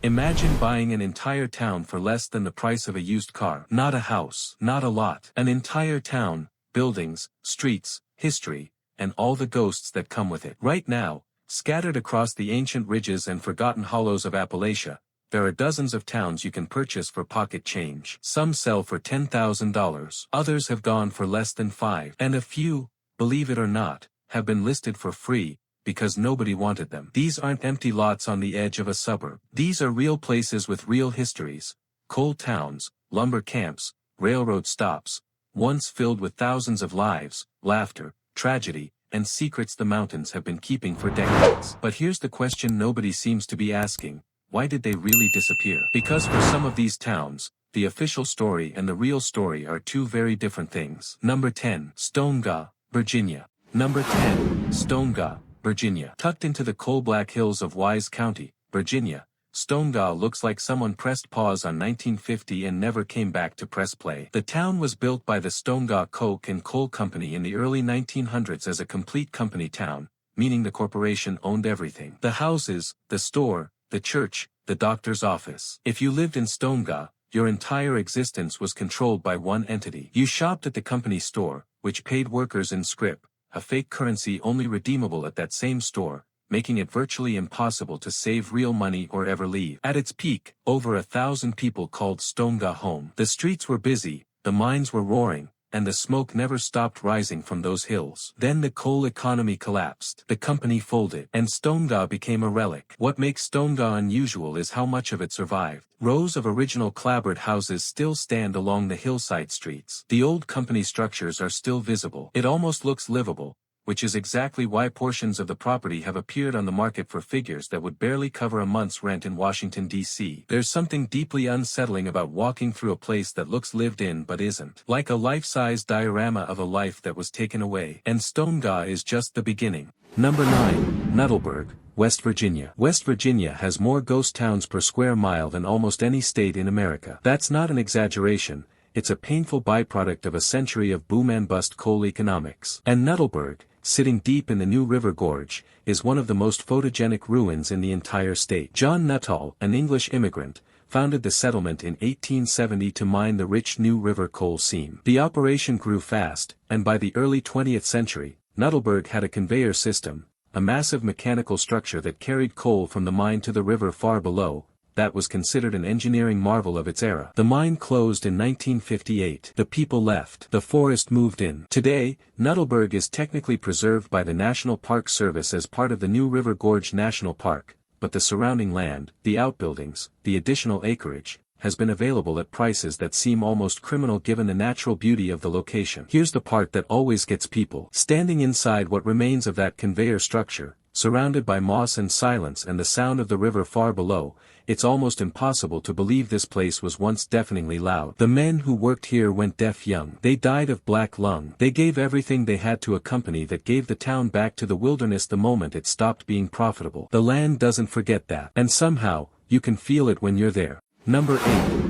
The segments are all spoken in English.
Imagine buying an entire town for less than the price of a used car. Not a house, not a lot. An entire town, buildings, streets, history, and all the ghosts that come with it. Right now, scattered across the ancient ridges and forgotten hollows of Appalachia, there are dozens of towns you can purchase for pocket change. Some sell for $10,000. Others have gone for less than $5,000. And a few, believe it or not, have been listed for free, because nobody wanted them. These aren't empty lots on the edge of a suburb. These are real places with real histories. Coal towns, lumber camps, railroad stops, once filled with thousands of lives, laughter, tragedy, and secrets the mountains have been keeping for decades. But here's the question nobody seems to be asking: why did they really disappear? Because for some of these towns, the official story and the real story are two very different things. Number 10. Stonega, Virginia. Number 10. Stonega, Virginia. Tucked into the coal-black hills of Wise County, Virginia, Stonega looks like someone pressed pause on 1950 and never came back to press play. The town was built by the Stonega Coke and Coal Company in the early 1900s as a complete company town, meaning the corporation owned everything: the houses, the store, the church, the doctor's office. If you lived in Stonega, your entire existence was controlled by one entity. You shopped at the company store, which paid workers in scrip, a fake currency only redeemable at that same store, making it virtually impossible to save real money or ever leave. At its peak, over 1,000 people called Stonega home. The streets were busy, the mines were roaring, and the smoke never stopped rising from those hills. Then the coal economy collapsed. The company folded, and Stonega became a relic. What makes Stonega unusual is how much of it survived. Rows of original clapboard houses still stand along the hillside streets. The old company structures are still visible. It almost looks livable, which is exactly why portions of the property have appeared on the market for figures that would barely cover a month's rent in Washington, D.C. There's something deeply unsettling about walking through a place that looks lived in but isn't. Like a life-size diorama of a life that was taken away. And Stonega is just the beginning. Number 9. Nuttleberg, West Virginia. West Virginia has more ghost towns per square mile than almost any state in America. That's not an exaggeration. It's a painful byproduct of a century of boom-and-bust coal economics. And Nuttleberg, sitting deep in the New River Gorge, is one of the most photogenic ruins in the entire state. John Nuttall, an English immigrant, founded the settlement in 1870 to mine the rich New River coal seam. The operation grew fast, and by the early 20th century, Nuttleberg had a conveyor system, a massive mechanical structure that carried coal from the mine to the river far below, that was considered an engineering marvel of its era. The mine closed in 1958. The people left. The forest moved in. Today, Nuttleberg is technically preserved by the National Park Service as part of the New River Gorge National Park, but the surrounding land, the outbuildings, the additional acreage, has been available at prices that seem almost criminal given the natural beauty of the location. Here's the part that always gets people. Standing inside what remains of that conveyor structure, surrounded by moss and silence and the sound of the river far below, it's almost impossible to believe this place was once deafeningly loud. The men who worked here went deaf young. They died of black lung. They gave everything they had to a company that gave the town back to the wilderness the moment it stopped being profitable. The land doesn't forget that. And somehow, you can feel it when you're there. Number 8.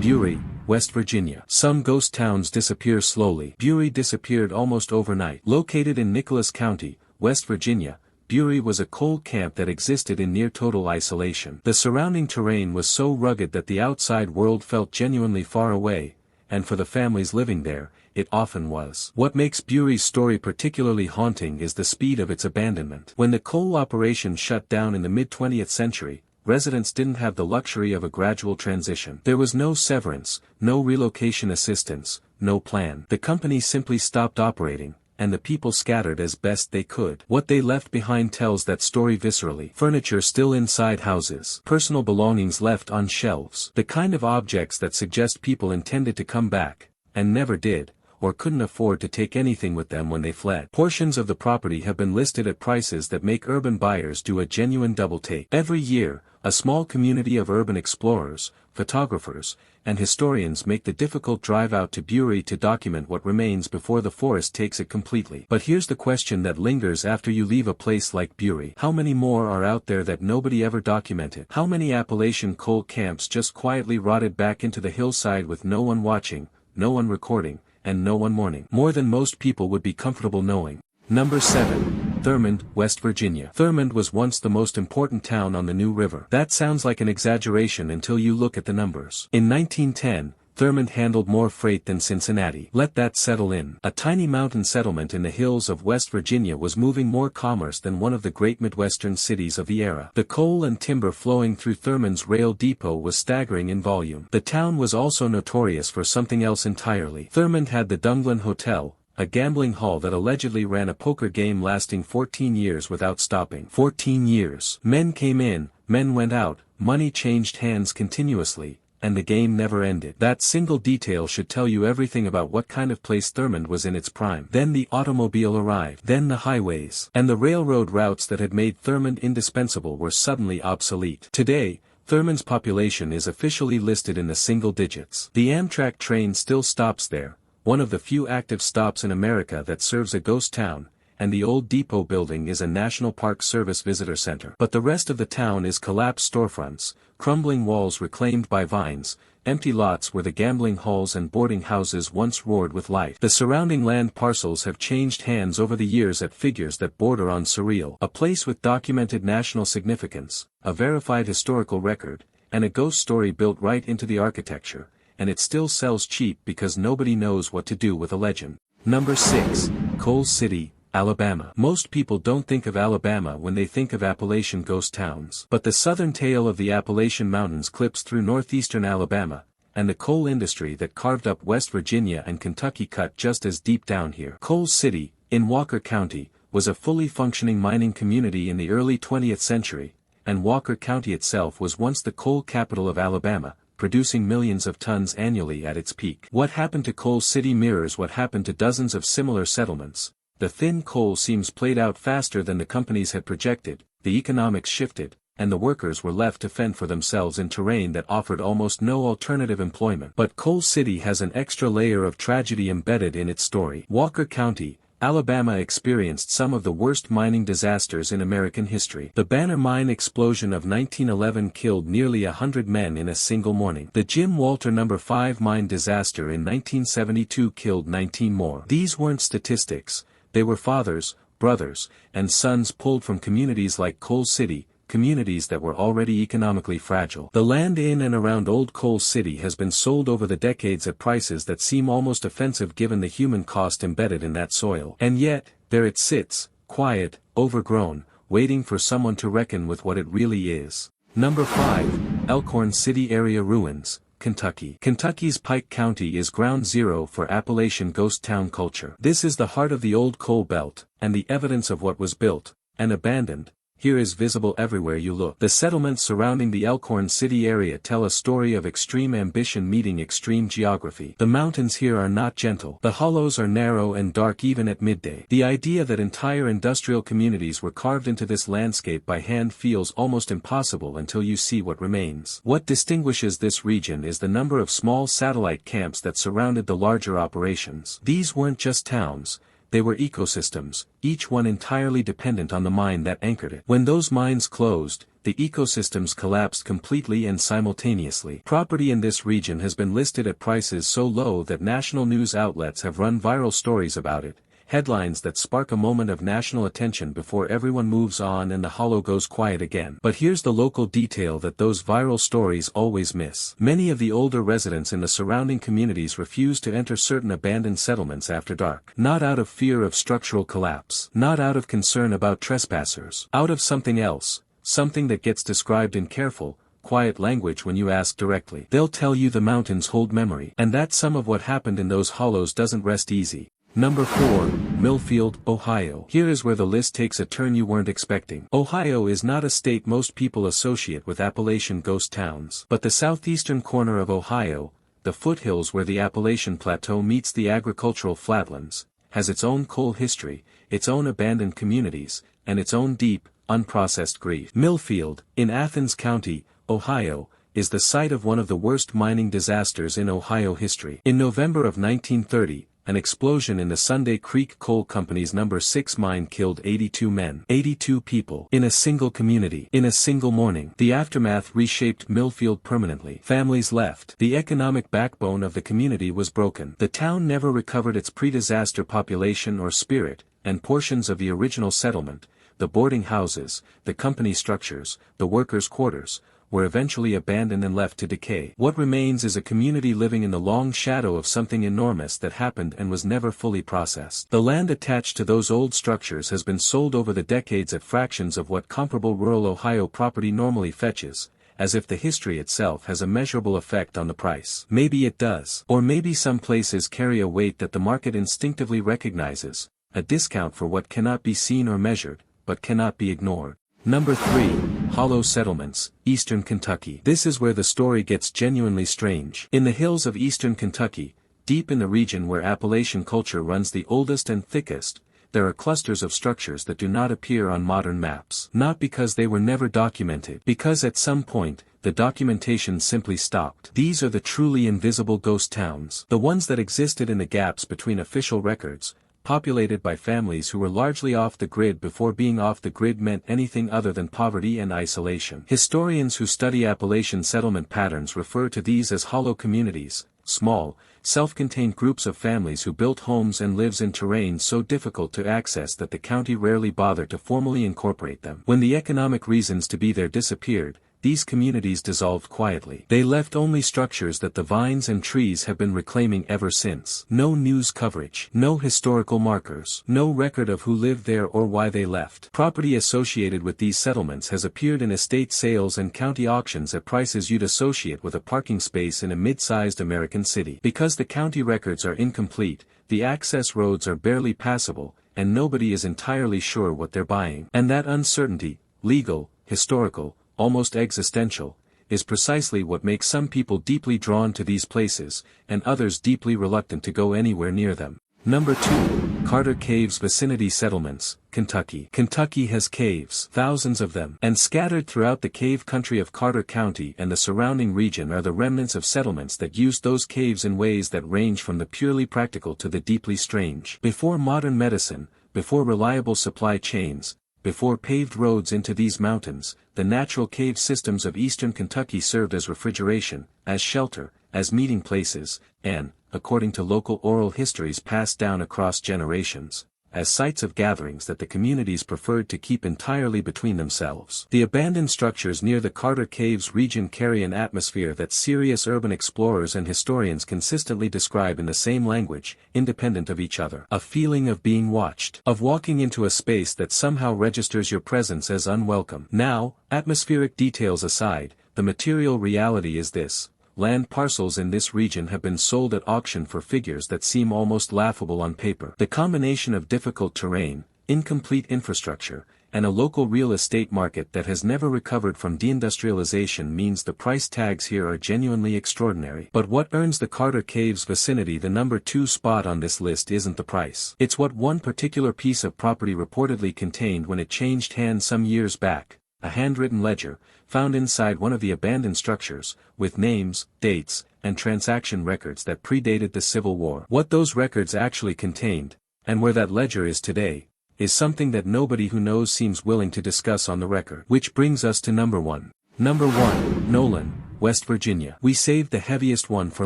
Buie, West Virginia. Some ghost towns disappear slowly. Buie disappeared almost overnight. Located in Nicholas County, West Virginia, Buie was a coal camp that existed in near-total isolation. The surrounding terrain was so rugged that the outside world felt genuinely far away, and for the families living there, it often was. What makes Buie's story particularly haunting is the speed of its abandonment. When the coal operation shut down in the mid-20th century, residents didn't have the luxury of a gradual transition. There was no severance, no relocation assistance, no plan. The company simply stopped operating, and the people scattered as best they could. What they left behind tells that story viscerally. Furniture still inside houses. Personal belongings left on shelves. The kind of objects that suggest people intended to come back, and never did, or couldn't afford to take anything with them when they fled. Portions of the property have been listed at prices that make urban buyers do a genuine double take. Every year, a small community of urban explorers, photographers, and historians make the difficult drive out to Buie to document what remains before the forest takes it completely. But here's the question that lingers after you leave a place like Buie. How many more are out there that nobody ever documented? How many Appalachian coal camps just quietly rotted back into the hillside with no one watching, no one recording, and no one mourning? More than most people would be comfortable knowing. Number 7. Thurman, West Virginia. Thurman was once the most important town on the New River. That sounds like an exaggeration until you look at the numbers. In 1910, Thurman handled more freight than Cincinnati. Let that settle in. A tiny mountain settlement in the hills of West Virginia was moving more commerce than one of the great Midwestern cities of the era. The coal and timber flowing through Thurman's rail depot was staggering in volume. The town was also notorious for something else entirely. Thurman had the Dunglin Hotel, a gambling hall that allegedly ran a poker game lasting 14 years without stopping. 14 years. Men came in, men went out, money changed hands continuously, and the game never ended. That single detail should tell you everything about what kind of place Thurman was in its prime. Then the automobile arrived. Then the highways and the railroad routes that had made Thurman indispensable were suddenly obsolete. Today, Thurman's population is officially listed in the single digits. The Amtrak train still stops there, one of the few active stops in America that serves a ghost town, and the old depot building is a National Park Service visitor center. But the rest of the town is collapsed storefronts, crumbling walls reclaimed by vines, empty lots where the gambling halls and boarding houses once roared with life. The surrounding land parcels have changed hands over the years at figures that border on surreal. A place with documented national significance, a verified historical record, and a ghost story built right into the architecture, and it still sells cheap because nobody knows what to do with a legend. Number 6. Coal City, Alabama. Most people don't think of Alabama when they think of Appalachian ghost towns. But the southern tail of the Appalachian Mountains clips through northeastern Alabama, and the coal industry that carved up West Virginia and Kentucky cut just as deep down here. Coal City, in Walker County, was a fully functioning mining community in the early 20th century, and Walker County itself was once the coal capital of Alabama, producing millions of tons annually at its peak. What happened to Coal City mirrors what happened to dozens of similar settlements. The thin coal seams played out faster than the companies had projected, the economics shifted, and the workers were left to fend for themselves in terrain that offered almost no alternative employment. But Coal City has an extra layer of tragedy embedded in its story. Walker County, Alabama experienced some of the worst mining disasters in American history. The Banner Mine explosion of 1911 killed nearly 100 men in a single morning. The Jim Walter No. 5 mine disaster in 1972 killed 19 more. These weren't statistics. They were fathers, brothers, and sons pulled from communities like Coal City, communities that were already economically fragile. The land in and around Old Coal City has been sold over the decades at prices that seem almost offensive given the human cost embedded in that soil. And yet, there it sits, quiet, overgrown, waiting for someone to reckon with what it really is. Number 5. Elkhorn City Area Ruins, Kentucky. Kentucky's Pike County is ground zero for Appalachian ghost town culture. This is the heart of the old coal belt, and the evidence of what was built, and abandoned, here is visible everywhere you look. The settlements surrounding the Elkhorn City area tell a story of extreme ambition meeting extreme geography. The mountains here are not gentle. The hollows are narrow and dark even at midday. The idea that entire industrial communities were carved into this landscape by hand feels almost impossible until you see what remains. What distinguishes this region is the number of small satellite camps that surrounded the larger operations. These weren't just towns. They were ecosystems, each one entirely dependent on the mine that anchored it. When those mines closed, the ecosystems collapsed completely and simultaneously. Property in this region has been listed at prices so low that national news outlets have run viral stories about it, headlines that spark a moment of national attention before everyone moves on and the hollow goes quiet again. But here's the local detail that those viral stories always miss. Many of the older residents in the surrounding communities refuse to enter certain abandoned settlements after dark. Not out of fear of structural collapse. Not out of concern about trespassers. Out of something else. Something that gets described in careful, quiet language when you ask directly. They'll tell you the mountains hold memory. And that some of what happened in those hollows doesn't rest easy. Number 4, Milfield, Ohio. Here is where the list takes a turn you weren't expecting. Ohio is not a state most people associate with Appalachian ghost towns. But the southeastern corner of Ohio, the foothills where the Appalachian Plateau meets the agricultural flatlands, has its own coal history, its own abandoned communities, and its own deep, unprocessed grief. Milfield, in Athens County, Ohio, is the site of one of the worst mining disasters in Ohio history. In November of 1930, an explosion in the Sunday Creek Coal Company's No. 6 mine killed 82 men. 82 people. In a single community. In a single morning. The aftermath reshaped Milfield permanently. Families left. The economic backbone of the community was broken. The town never recovered its pre-disaster population or spirit, and portions of the original settlement, the boarding houses, the company structures, the workers' quarters, were eventually abandoned and left to decay. What remains is a community living in the long shadow of something enormous that happened and was never fully processed. The land attached to those old structures has been sold over the decades at fractions of what comparable rural Ohio property normally fetches, as if the history itself has a measurable effect on the price. Maybe it does. Or maybe some places carry a weight that the market instinctively recognizes, a discount for what cannot be seen or measured, but cannot be ignored. Number 3, Hollow Settlements, Eastern Kentucky. This is where the story gets genuinely strange. In the hills of eastern Kentucky, deep in the region where Appalachian culture runs the oldest and thickest, there are clusters of structures that do not appear on modern maps. Not because they were never documented, because at some point, the documentation simply stopped. These are the truly invisible ghost towns. The ones that existed in the gaps between official records, populated by families who were largely off the grid before being off the grid meant anything other than poverty and isolation. Historians who study Appalachian settlement patterns refer to these as hollow communities, small, self-contained groups of families who built homes and lives in terrain so difficult to access that the county rarely bothered to formally incorporate them. When the economic reasons to be there disappeared, these communities dissolved quietly. They left only structures that the vines and trees have been reclaiming ever since. No news coverage, no historical markers, no record of who lived there or why they left. Property associated with these settlements has appeared in estate sales and county auctions at prices you'd associate with a parking space in a mid-sized American city. Because the county records are incomplete, the access roads are barely passable, and nobody is entirely sure what they're buying. And that uncertainty, legal, historical, almost existential, is precisely what makes some people deeply drawn to these places, and others deeply reluctant to go anywhere near them. Number 2, Carter Caves Vicinity Settlements, Kentucky. Kentucky has caves, thousands of them, and scattered throughout the cave country of Carter County and the surrounding region are the remnants of settlements that used those caves in ways that range from the purely practical to the deeply strange. Before modern medicine, before reliable supply chains, before paved roads into these mountains, the natural cave systems of eastern Kentucky served as refrigeration, as shelter, as meeting places, and, according to local oral histories passed down across generations, as sites of gatherings that the communities preferred to keep entirely between themselves. The abandoned structures near the Carter Caves region carry an atmosphere that serious urban explorers and historians consistently describe in the same language, independent of each other. A feeling of being watched, of walking into a space that somehow registers your presence as unwelcome. Now, atmospheric details aside, the material reality is this. Land parcels in this region have been sold at auction for figures that seem almost laughable on paper. The combination of difficult terrain, incomplete infrastructure, and a local real estate market that has never recovered from deindustrialization means the price tags here are genuinely extraordinary. But what earns the Carter Caves vicinity the number 2 spot on this list isn't the price. It's what one particular piece of property reportedly contained when it changed hands some years back. A handwritten ledger, found inside one of the abandoned structures, with names, dates, and transaction records that predated the Civil War. What those records actually contained, and where that ledger is today, is something that nobody who knows seems willing to discuss on the record. Which brings us to number 1. Number 1, Nolan, West Virginia. We saved the heaviest one for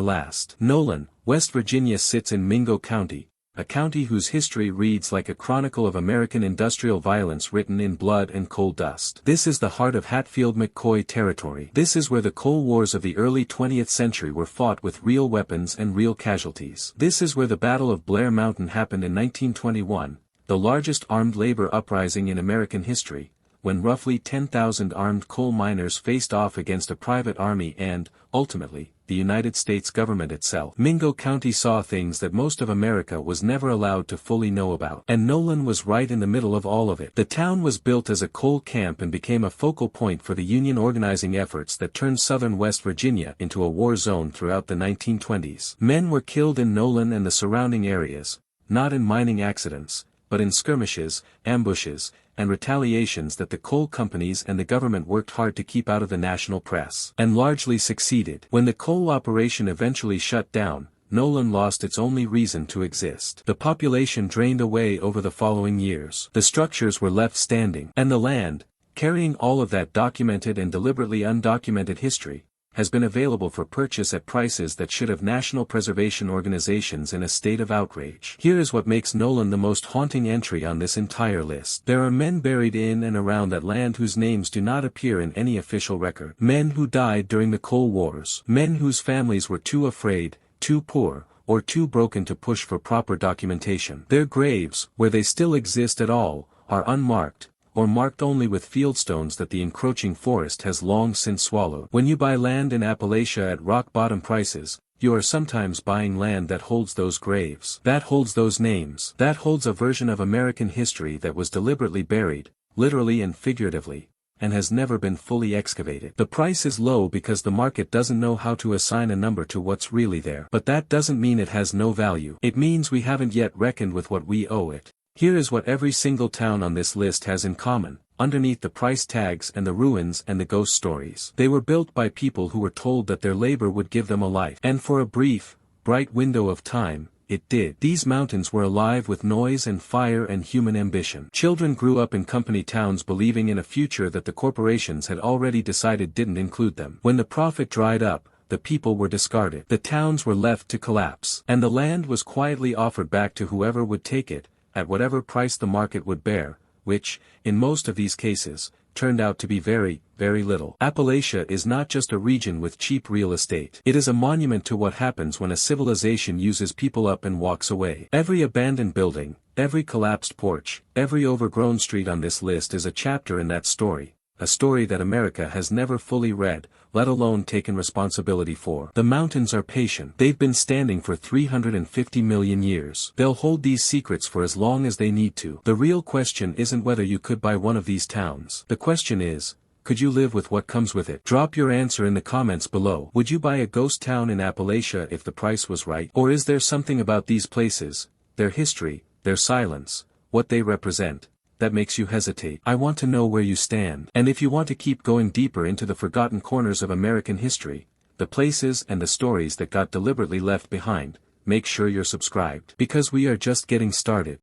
last. Nolan, West Virginia sits in Mingo County, a county whose history reads like a chronicle of American industrial violence written in blood and coal dust. This is the heart of Hatfield-McCoy territory. This is where the coal wars of the early 20th century were fought with real weapons and real casualties. This is where the Battle of Blair Mountain happened in 1921, the largest armed labor uprising in American history, when roughly 10,000 armed coal miners faced off against a private army and, ultimately, the United States government itself. Mingo County saw things that most of America was never allowed to fully know about. And Nolan was right in the middle of all of it. The town was built as a coal camp and became a focal point for the Union organizing efforts that turned southern West Virginia into a war zone throughout the 1920s. Men were killed in Nolan and the surrounding areas, not in mining accidents, but in skirmishes, ambushes, and retaliations that the coal companies and the government worked hard to keep out of the national press, and largely succeeded. When the coal operation eventually shut down, Nolan lost its only reason to exist. The population drained away over the following years. The structures were left standing, and the land, carrying all of that documented and deliberately undocumented history, has been available for purchase at prices that should have national preservation organizations in a state of outrage. Here is what makes Nolan the most haunting entry on this entire list. There are men buried in and around that land whose names do not appear in any official record. Men who died during the Cold Wars. Men whose families were too afraid, too poor, or too broken to push for proper documentation. Their graves, where they still exist at all, are unmarked, or marked only with fieldstones that the encroaching forest has long since swallowed. When you buy land in Appalachia at rock-bottom prices, you are sometimes buying land that holds those graves, that holds those names, that holds a version of American history that was deliberately buried, literally and figuratively, and has never been fully excavated. The price is low because the market doesn't know how to assign a number to what's really there. But that doesn't mean it has no value. It means we haven't yet reckoned with what we owe it. Here is what every single town on this list has in common, underneath the price tags and the ruins and the ghost stories. They were built by people who were told that their labor would give them a life. And for a brief, bright window of time, it did. These mountains were alive with noise and fire and human ambition. Children grew up in company towns believing in a future that the corporations had already decided didn't include them. When the profit dried up, the people were discarded. The towns were left to collapse. And the land was quietly offered back to whoever would take it, at whatever price the market would bear, which, in most of these cases, turned out to be very, very little. Appalachia is not just a region with cheap real estate. It is a monument to what happens when a civilization uses people up and walks away. Every abandoned building, every collapsed porch, every overgrown street on this list is a chapter in that story, a story that America has never fully read, let alone taken responsibility for. The mountains are patient. They've been standing for 350 million years. They'll hold these secrets for as long as they need to. The real question isn't whether you could buy one of these towns. The question is, could you live with what comes with it? Drop your answer in the comments below. Would you buy a ghost town in Appalachia if the price was right? Or is there something about these places, their history, their silence, what they represent, that makes you hesitate? I want to know where you stand. And if you want to keep going deeper into the forgotten corners of American history, the places and the stories that got deliberately left behind, make sure you're subscribed. Because we are just getting started.